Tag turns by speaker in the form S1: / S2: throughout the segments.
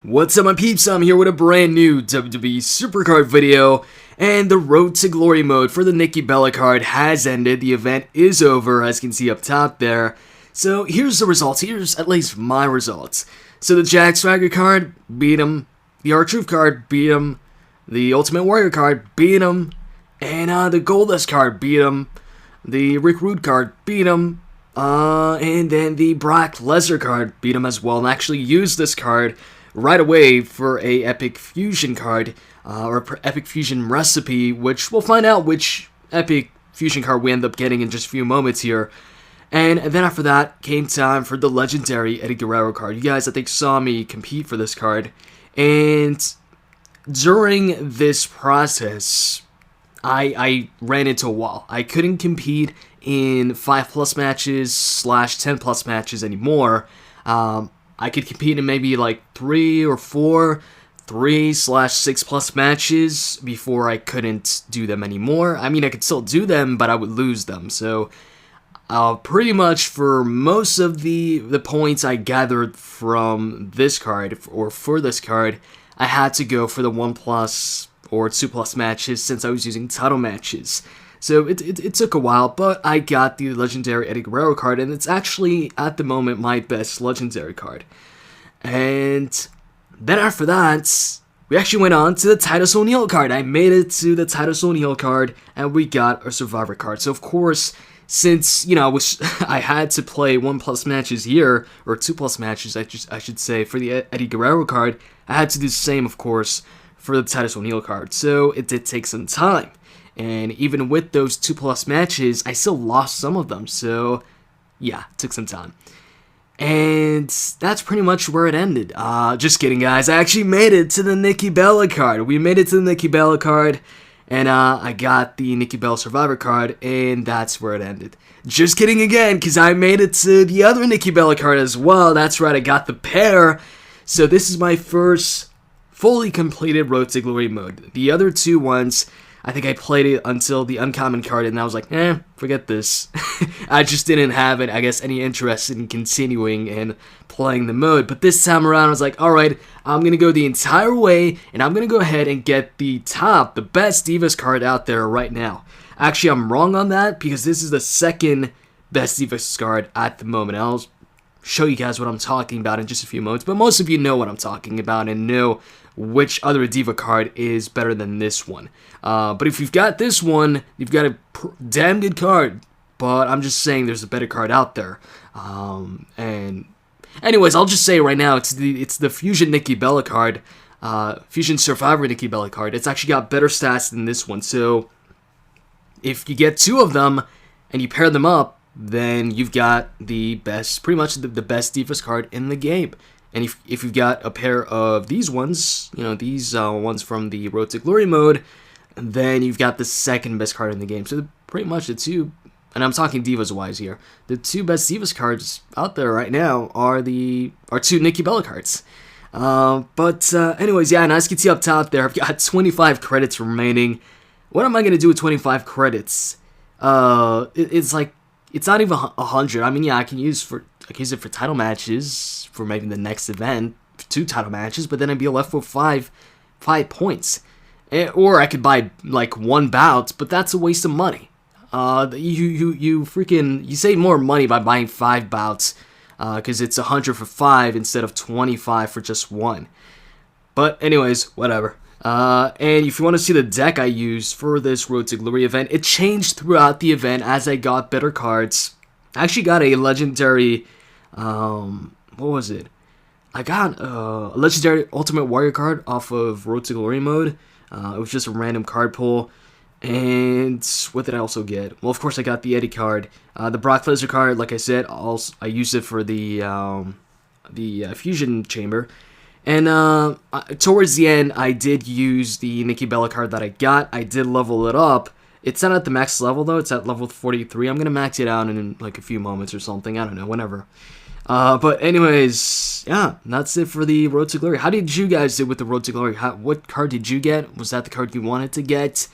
S1: What's up my peeps, I'm here with a brand new WWE SuperCard video, and the Road to Glory mode for the Nikki Bella card has ended. The event is over, as you can see up top there. So here's the results, here's at least my results. So the Jack Swagger card, beat him. The R-Truth card, beat him. The Ultimate Warrior card, beat him. And the Goldust card, beat him. The Rick Rude card, beat him. And then the Brock Lesnar card, beat him as well, and actually used this card right away for a Epic Fusion card, or Epic Fusion recipe, which we'll find out which Epic Fusion card we end up getting in just a few moments here. And then after that, came time for the legendary Eddie Guerrero card. You guys, I think, saw me compete for this card, and during this process, I ran into a wall. I couldn't compete in 5+ matches / 10+ matches anymore. I could compete in maybe like 3 or 4 3 / 6+ matches before I couldn't do them anymore. I mean, I could still do them, but I would lose them. So pretty much for most of the points I gathered from this card, or for this card, I had to go for the 1+ or 2+ matches since I was using title matches. So it took a while, but I got the legendary Eddie Guerrero card, and it's actually, at the moment, my best legendary card. And then after that, we actually went on to the Titus O'Neil card. I made it to the Titus O'Neil card, and we got a Survivor card. So of course, since, you know, I had to play 1+ matches here, or 2+ matches, I should say, for the Eddie Guerrero card, I had to do the same, of course, for the Titus O'Neil card. So it did take some time. And even with those 2+ matches, I still lost some of them. So, yeah, it took some time. And that's pretty much where it ended. Just kidding, guys. I actually made it to the Nikki Bella card. We made it to the Nikki Bella card. And I got the Nikki Bella Survivor card. And that's where it ended. Just kidding again, because I made it to the other Nikki Bella card as well. That's right, I got the pair. So this is my first fully completed Road to Glory mode. The other two ones, I think I played it until the uncommon card, and I was like, forget this. I just didn't have it, I guess, any interest in continuing and playing the mode. But this time around, I was like, alright, I'm going to go the entire way, and I'm going to go ahead and get the best Divas card out there right now. Actually, I'm wrong on that, because this is the second best Divas card at the moment. I'll show you guys what I'm talking about in just a few moments, but most of you know what I'm talking about and know which other Diva card is better than this one. But if you've got this one, you've got a damn good card, but I'm just saying there's a better card out there. And anyways, I'll just say right now, it's the Fusion Nikki Bella card, Fusion Survivor Nikki Bella card. It's actually got better stats than this one, so if you get 2 of them and you pair them up, then you've got the best, pretty much the best Divas card in the game. And if you've got a pair of these ones, you know, these ones from the Road to Glory mode, then you've got the second best card in the game. So pretty much the two, and I'm talking Divas wise here, the 2 best Divas cards out there right now are 2 Nikki Bella cards. Anyways, yeah, and as you can see up top there, I've got 25 credits remaining. What am I going to do with 25 credits? It's like, it's not even 100. I mean, yeah, I can use it for title matches, for maybe the next event, 2 title matches, but then I'd be left with 5 points. Or I could buy like 1 bout, but that's a waste of money. You save more money by buying 5 bouts, because it's 100 for 5 instead of 25 for just 1. But anyways, whatever. And if you want to see the deck I used for this Road to Glory event, it changed throughout the event as I got better cards. I actually got a legendary, what was it? I got a legendary Ultimate Warrior card off of Road to Glory mode. It was just a random card pull. And what did I also get? Well, of course I got the Eddie card. The Brock Lesnar card, like I said, I used it for the Fusion Chamber. And towards the end, I did use the Nikki Bella card that I got. I did level it up. It's not at the max level, though. It's at level 43. I'm going to max it out in like a few moments or something. I don't know, whenever. But anyways, yeah, that's it for the Road to Glory. How did you guys do with the Road to Glory? What card did you get? Was that the card you wanted to get?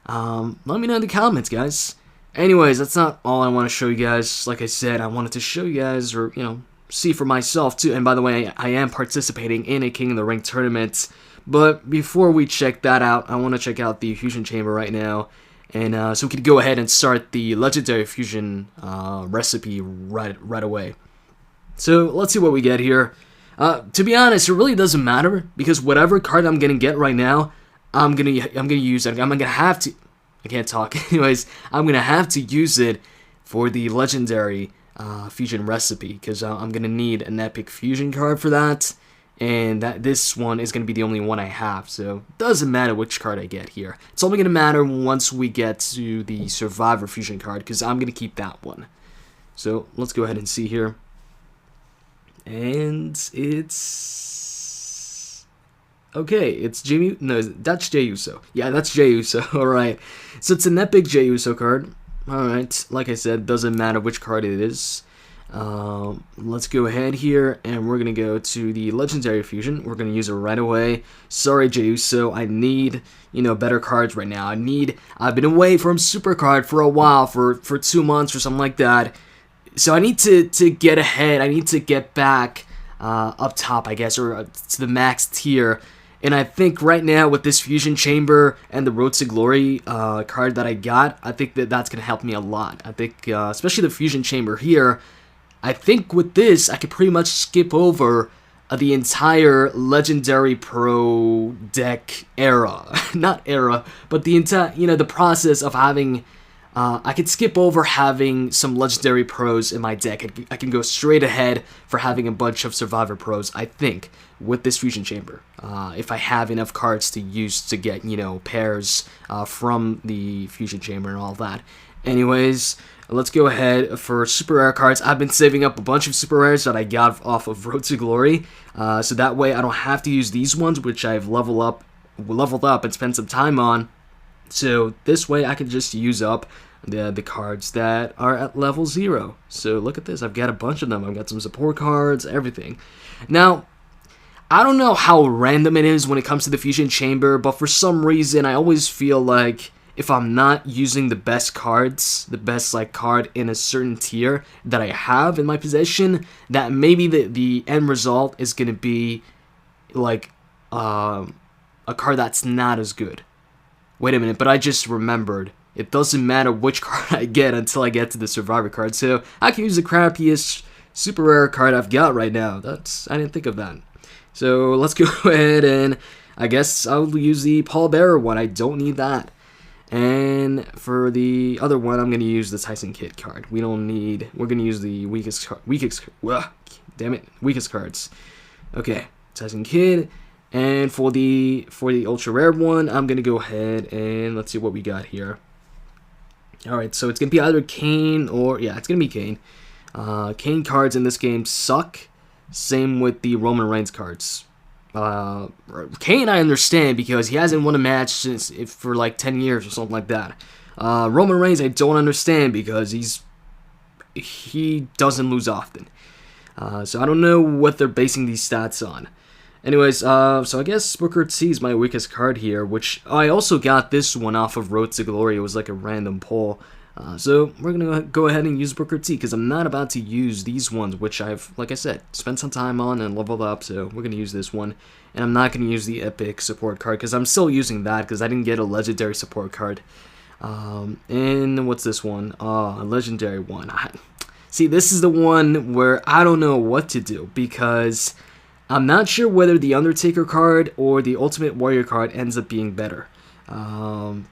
S1: Let me know in the comments, guys. Anyways, that's not all I want to show you guys. Like I said, I wanted to show you guys, or, you know, see for myself too. And by the way, I am participating in a King of the Ring tournament. But before we check that out, I want to check out the Fusion Chamber right now. And so we could go ahead and start the Legendary Fusion recipe right away. So let's see what we get here. To be honest, it really doesn't matter, because whatever card I'm gonna get right now, I'm gonna use it. I'm gonna have to. I can't talk. Anyways, I'm gonna have to use it for the Legendary Fusion recipe, because I'm gonna need an Epic Fusion card for that, and this one is gonna be the only one I have. So it doesn't matter which card I get here. It's only gonna matter once we get to the Survivor Fusion card, because I'm gonna keep that one. So let's go ahead and see here. And it's okay. It's Jimmy. No, that's Jey Uso. Yeah, that's Jey Uso. All right. So it's an Epic Jey Uso card. All right. Like I said, doesn't matter which card it is. Let's go ahead here, and we're gonna go to the Legendary Fusion. We're gonna use it right away. Sorry, Jey Uso. I need better cards right now. I've been away from SuperCard for a while, for 2 months or something like that. So I need to get ahead. I need to get back up top, I guess, or to the max tier. And I think right now with this Fusion Chamber and the Road to Glory card that I got, I think that's going to help me a lot. I think, especially the Fusion Chamber here, I think with this, I could pretty much skip over the entire Legendary Pro deck era. Not era, but the entire, the process of having... I could skip over having some Legendary Pros in my deck. I can go straight ahead for having a bunch of Survivor Pros, I think, with this Fusion Chamber. If I have enough cards to use to get, pairs from the Fusion Chamber and all that. Anyways, let's go ahead for Super Rare cards. I've been saving up a bunch of Super Rares that I got off of Road to Glory. So that way I don't have to use these ones, which I've leveled up and spent some time on. So this way I can just use up the cards that are at level 0. So look at this. I've got a bunch of them. I've got some support cards, everything. Now, I don't know how random it is when it comes to the Fusion Chamber, but for some reason I always feel like if I'm not using the best cards, the best card in a certain tier that I have in my possession, that maybe the end result is going to be like a card that's not as good. Wait a minute, but I just remembered. It doesn't matter which card I get until I get to the Survivor card. So I can use the crappiest super rare card I've got right now. I didn't think of that. So let's go ahead and I guess I'll use the Paul Bearer one. I don't need that. And for the other one, I'm going to use the Tyson Kidd card. We're going to use the weakest cards. Okay, Tyson Kidd. And for the ultra rare one, I'm going to go ahead and let's see what we got here. Alright, so it's going to be either Kane or... Yeah, it's going to be Kane. Kane cards in this game suck. Same with the Roman Reigns cards. Kane I understand because he hasn't won a match for like 10 years or something like that. Roman Reigns I don't understand because he doesn't lose often. So I don't know what they're basing these stats on. Anyways, so I guess Booker T is my weakest card here, which I also got this one off of Road to Glory. It was like a random poll. So we're going to go ahead and use Booker T because I'm not about to use these ones, which I've, like I said, spent some time on and leveled up. So we're going to use this one. And I'm not going to use the Epic support card because I'm still using that because I didn't get a legendary support card. And what's this one? A legendary one. See, this is the one where I don't know what to do because... I'm not sure whether the Undertaker card or the Ultimate Warrior card ends up being better. I'm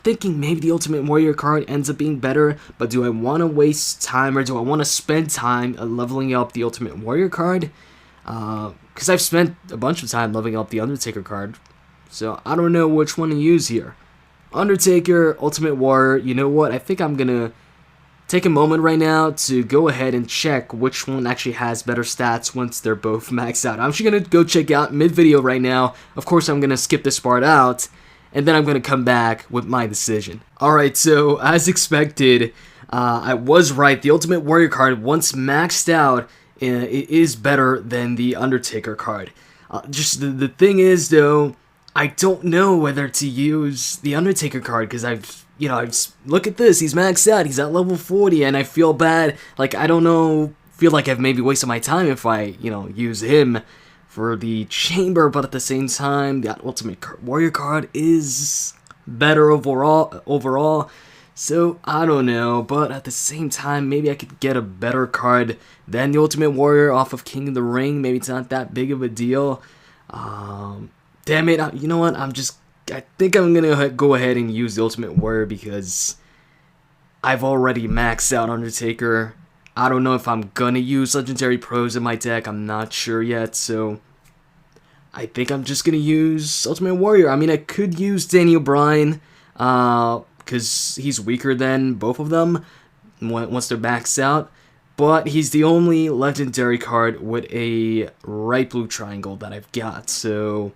S1: thinking maybe the Ultimate Warrior card ends up being better, but do I want to waste time or do I want to spend time leveling up the Ultimate Warrior card? Because I've spent a bunch of time leveling up the Undertaker card, so I don't know which one to use here. Undertaker, Ultimate Warrior, you know what? I think I'm going to take a moment right now to go ahead and check which one actually has better stats once they're both maxed out. I'm actually going to go check out mid-video right now. Of course, I'm going to skip this part out, and then I'm going to come back with my decision. Alright, so as expected, I was right. The Ultimate Warrior card, once maxed out, it is better than the Undertaker card. Just the thing is, though, I don't know whether to use the Undertaker card because I've look at this, he's maxed out, he's at level 40, and I feel bad, like, I don't know feel like I've maybe wasted my time if I, use him for the chamber, but at the same time, the Ultimate Warrior card is better overall. So, I don't know, but at the same time, maybe I could get a better card than the Ultimate Warrior off of King of the Ring. Maybe it's not that big of a deal. Damn it, you know what, I think I'm gonna go ahead and use the Ultimate Warrior because I've already maxed out Undertaker. I don't know if I'm gonna use Legendary Pros in my deck, I'm not sure yet, so I think I'm just gonna use Ultimate Warrior. I mean, I could use Daniel Bryan, because he's weaker than both of them once they're maxed out, but he's the only legendary card with a right blue triangle that I've got, so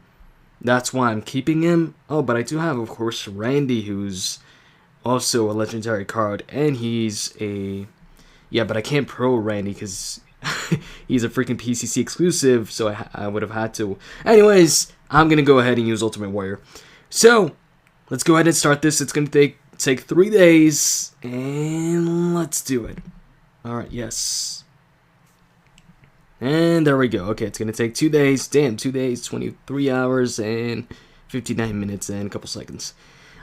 S1: that's why I'm keeping him. Oh, but I do have, of course, Randy, who's also a legendary card, and he's a... Yeah, but I can't pro Randy because he's a freaking PCC exclusive, so I would have had to. Anyways, I'm going to go ahead and use Ultimate Warrior. So, let's go ahead and start this. It's going to take 3 days, and let's do it. Alright, yes. And there we go. Okay, it's going to take 2 days. Damn, 2 days, 23 hours, and 59 minutes, and a couple seconds.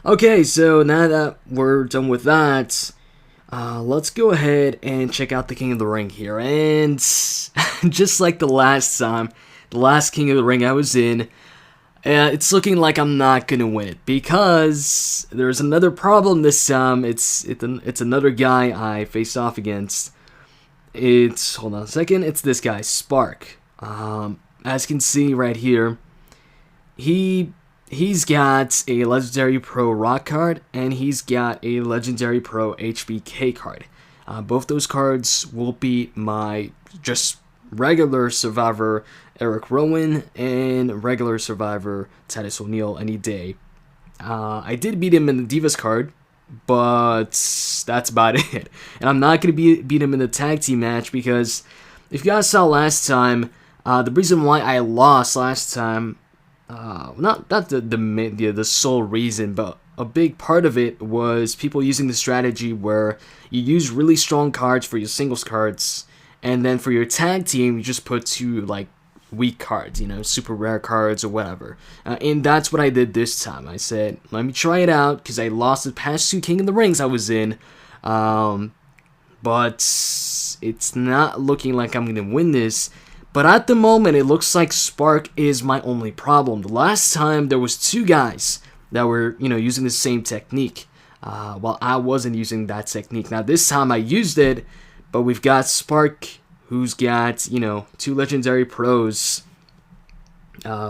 S1: Okay, so now that we're done with that, let's go ahead and check out the King of the Ring here. And just like the last time, the last King of the Ring I was in, it's looking like I'm not gonna win it because there's another problem this time. It's another guy I faced off against. Hold on a second. It's this guy, Spark. As you can see right here, he's got a Legendary Pro Rock card, and he's got a Legendary Pro HBK card. Both those cards will beat my just regular Survivor Eric Rowan and regular Survivor Titus O'Neil any day. I did beat him in the Divas card, but that's about it. And I'm not going to beat him in the tag team match because if you guys saw last time, the reason why I lost last time, not the sole reason, but a big part of it was people using the strategy where you use really strong cards for your singles cards, and then for your tag team you just put 2 like weak cards, super rare cards or whatever. And that's what I did this time. I said, let me try it out because I lost the past 2 King of the Rings I was in, but it's not looking like I'm gonna win this. But at the moment, it looks like Spark is my only problem. The last time, there was 2 guys that were, using the same technique, while I wasn't using that technique. Now, this time I used it, but we've got Spark, who's got, 2 Legendary Pros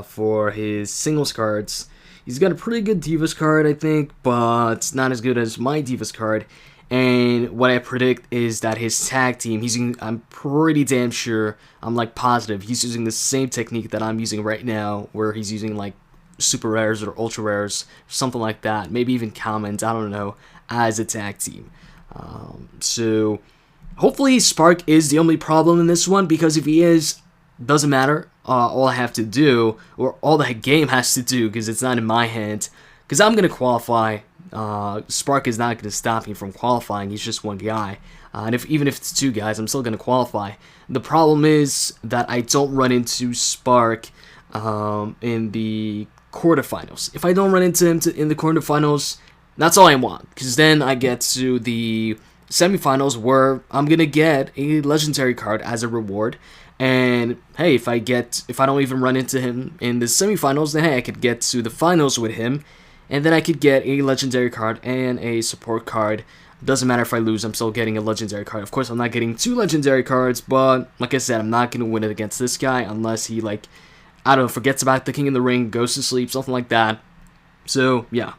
S1: for his singles cards. He's got a pretty good Divas card, I think, but not as good as my Divas card. And what I predict is that his tag team, I'm pretty damn sure, I'm like positive, he's using the same technique that I'm using right now, where he's using like super rares or ultra rares, something like that, maybe even commons, I don't know, as a tag team. So hopefully Spark is the only problem in this one, because if he is, doesn't matter. All I have to do, or all the game has to do, because it's not in my hand, because I'm going to qualify. Spark is not going to stop me from qualifying. He's just one guy, and even if it's 2 guys, I'm still going to qualify. The problem is that I don't run into Spark in the quarterfinals. If I don't run into him in the quarterfinals, that's all I want, because then I get to the semifinals where I'm going to get a legendary card as a reward. And hey, if I don't even run into him in the semifinals, then hey, I could get to the finals with him. And then I could get a legendary card and a support card. Doesn't matter if I lose, I'm still getting a legendary card. Of course, I'm not getting 2 legendary cards, but like I said, I'm not going to win it against this guy unless he, I don't know, forgets about the King of the Ring, goes to sleep, something like that. So, yeah.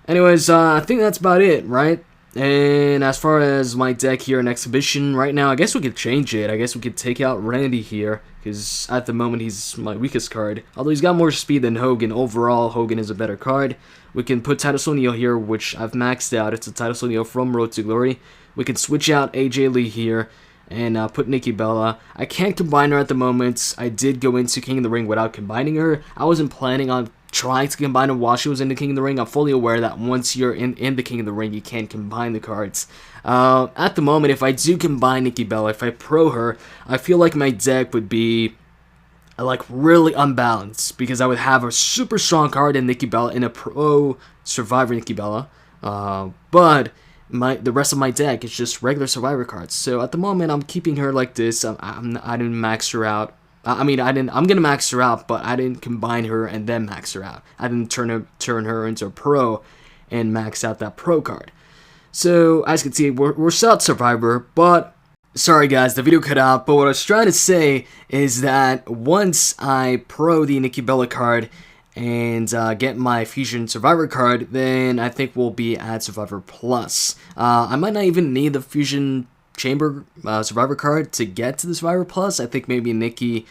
S1: Anyways, I think that's about it, right? And as far as my deck here in Exhibition, right now, I guess we could change it. I guess we could take out Randy here, because at the moment he's my weakest card. Although he's got more speed than Hogan. Overall, Hogan is a better card. We can put Titus O'Neil here, which I've maxed out. It's a Titus O'Neil from Road to Glory. We can switch out AJ Lee here and put Nikki Bella. I can't combine her at the moment. I did go into King of the Ring without combining her. I wasn't planning on trying to combine it while she was in the King of the Ring. I'm fully aware that once you're in the King of the Ring, you can't combine the cards. At the moment, if I do combine Nikki Bella, if I pro her, I feel like my deck would be like really unbalanced, because I would have a super strong card in Nikki Bella in a pro Survivor Nikki Bella, but the rest of my deck is just regular Survivor cards. So at the moment, I'm keeping her like this. I didn't max her out. I'm gonna max her out, but I didn't combine her and then max her out. I didn't turn her into a pro and max out that pro card. So as you can see, we're still at Survivor, but sorry guys, the video cut out. But what I was trying to say is that once I pro the Nikki Bella card and get my Fusion Survivor card, then I think we'll be at Survivor Plus. I might not even need the Fusion Chamber Survivor card to get to the Survivor Plus. I think maybe Nikki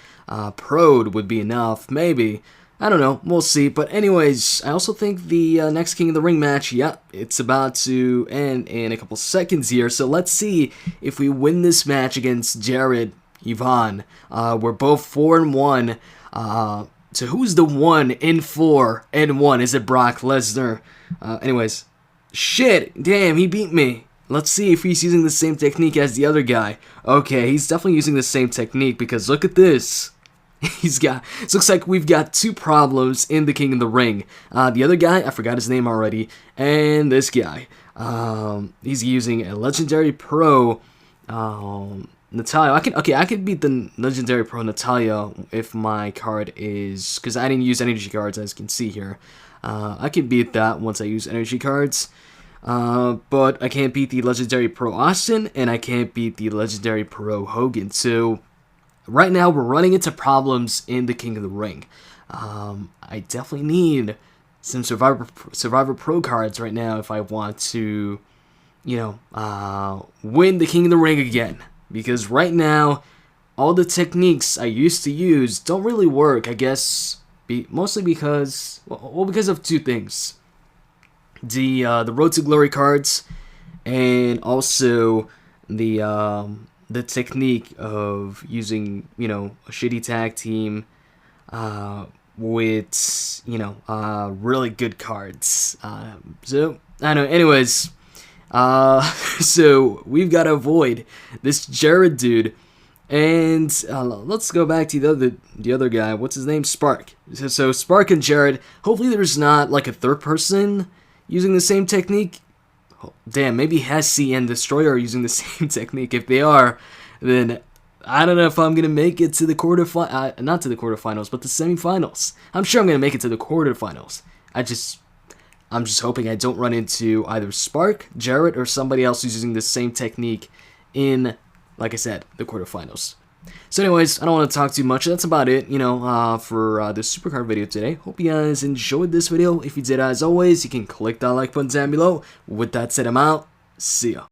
S1: Pro'd would be enough, maybe. I don't know, we'll see. But anyways, I also think the next King of the Ring match, it's about to end in a couple seconds here. So let's see if we win this match against Jared, Yvonne. We're both 4-1. So who's the 1-4-1? Is it Brock Lesnar? Anyways, shit, damn, he beat me. Let's see if he's using the same technique as the other guy. Okay, he's definitely using the same technique, because look at this. It looks like we've got two problems in the King of the Ring. The other guy, I forgot his name already, and this guy. He's using a Legendary Pro, Natalia. I can beat the Legendary Pro Natalia if my card is, because I didn't use energy cards, as you can see here. I can beat that once I use energy cards. But I can't beat the Legendary Pro Austin, and I can't beat the Legendary Pro Hogan. So right now we're running into problems in the King of the Ring. I definitely need some Survivor Pro cards right now if I want to, win the King of the Ring again. Because right now, all the techniques I used to use don't really work. I guess mostly because of two things. The Road to Glory cards, and also the technique of using a shitty tag team with really good cards. So I don't know. Anyways, so we've got to avoid this Jared dude. And let's go back to the other guy. What's his name? Spark. So Spark and Jared. Hopefully there's not like a third person using the same technique. Oh, damn, maybe Hesse and Destroyer are using the same technique. If they are, then I don't know if I'm gonna make it to the not to the quarterfinals, but the semifinals. I'm sure I'm gonna make it to the quarterfinals. I'm just hoping I don't run into either Spark, Jared, or somebody else who's using the same technique in, like I said, the quarterfinals. So anyways, I don't want to talk too much. That's about it, for this SuperCard video today. Hope you guys enjoyed this video. If you did, as always, you can click that like button down below. With that said, I'm out. See ya.